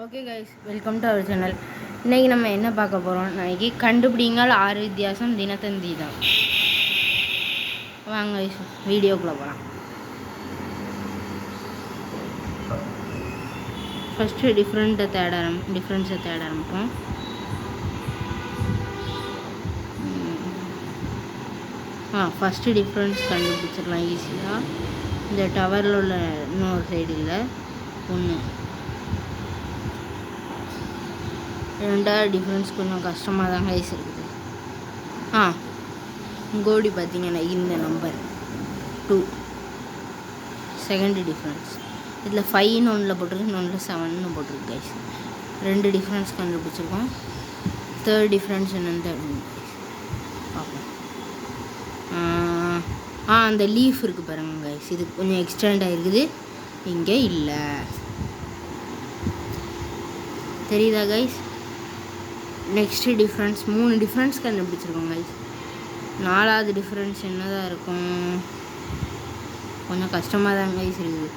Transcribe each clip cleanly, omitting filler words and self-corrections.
Okay guys, welcome to our channel. இன்றைக்கி நம்ம என்ன பார்க்க போகிறோம், இன்றைக்கி கண்டுபிடிங்கள் 6 வித்தியாசம் தினத்தந்தி தான். வாங்க கைஸ், வீடியோக்குள்ளே போகலாம். ஃபஸ்ட்டு டிஃப்ரென்ஸை தேட ஆரம்பிப்போம். ஃபஸ்ட்டு டிஃப்ரென்ஸ் கண்டுபிடிச்சிடலாம் ஈஸியாக. இந்த டவரில் உள்ள இன்னொரு சைடு இல்லை, ஒன்று. ரெண்டாவது டிஃப்ரென்ஸ் கொஞ்சம் கஷ்டமாக தான் கைஸ் இருக்குது. கோடி பார்த்தீங்கன்னா இந்த நம்பர் 2. செகண்ட் டிஃப்ரென்ஸ் இதில் 5ன்னு ஒன்றில் போட்டிருக்கு, இன்னொன்றில் 7ன்னு போட்டிருக்கு கைஸ். 2 டிஃப்ரென்ஸ் கண்டுபிடிச்சிருக்கோம். தேர்ட் டிஃப்ரென்ஸ் என்னென்னு பார்ப்போம். அந்த லீஃப் இருக்குது பாருங்கள் கைஸ், இது கொஞ்சம் எக்ஸ்டெண்ட் ஆகிருக்குது, இங்கே இல்லை. தெரியுதா கைஸ்? நெக்ஸ்ட்டு டிஃப்ரென்ஸ் 3 டிஃப்ரென்ஸ் கண்டுபிடிச்சிருக்கோம் கைஸ். 4வது டிஃப்ரென்ஸ் என்னதான் இருக்கும், கொஞ்சம் கஷ்டமாக தான் கைஸ் இருக்குது.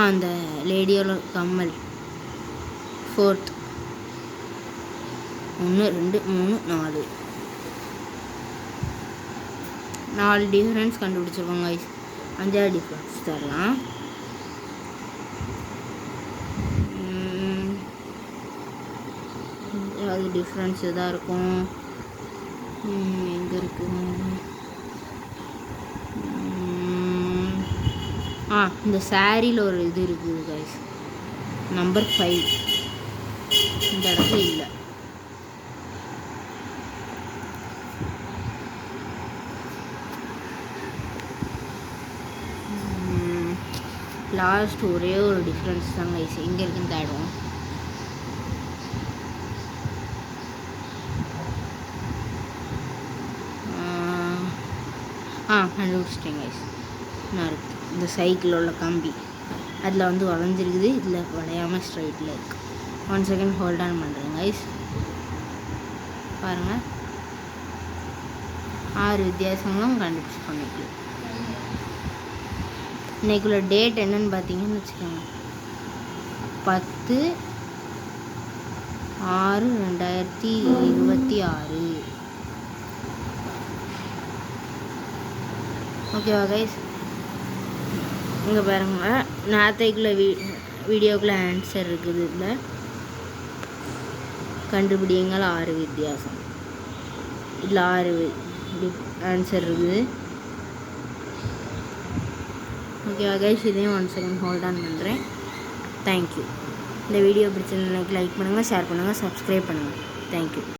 அந்த லேடியோட கம்மல் 4th. 1 2 3 4 4 டிஃப்ரென்ஸ் கண்டுபிடிச்சிருக்கோம் கைஸ். 5வது டிஃப்ரென்ஸ் தரலாம். அது டிஃப்ரென்ஸ் இதாக இருக்கும். எங்கே இருக்குது? இந்த சாரியில் ஒரு இது இருக்குது கைஸ், நம்பர் 5. இந்த இடத்துல இல்லை. லாஸ்ட் ஒரே ஒரு டிஃப்ரென்ஸ் தான் கைஸ், எங்கே இருக்குன்னு தேடுவோம். கண்டுபிடிச்சிட்டேன் கைஸ். நான் இருக்குது இந்த சைக்கிளில் உள்ள கம்பி, அதில் வளைஞ்சிருக்குது, இதில் வளையாமல் ஸ்ட்ரைட்டில் இருக்குது. 1 செகண்ட் ஹோல்ட் ஆன் பண்ணுறேன் கைஸ். பாருங்கள், 6 வித்தியாசங்களும் கண்டுபிடிச்சி பண்ணிக்கலாம். இன்றைக்குள்ள டேட் என்னன்னு பார்த்தீங்கன்னு வச்சுக்கோங்க, 10/6/2026. ஓகேவா கைஸ்? இங்கே பாருங்கள், நேற்றைக்குள்ள வீடியோக்குள்ளே ஆன்சர் இருக்குது. இதில் கண்டுபிடிங்கள் 6 வித்தியாசம், இதில் 6 ஆன்சர் இருக்குது. ஓகேவா கைஸ்? இதையும் 1 செகண்ட் ஹோல்ட் ஆன் பண்ணுறேன். தேங்க்யூ. இந்த வீடியோ பிடிச்சிருந்தா லைக் பண்ணுங்கள், ஷேர் பண்ணுங்கள், சப்ஸ்கிரைப் பண்ணுங்கள். தேங்க்யூ.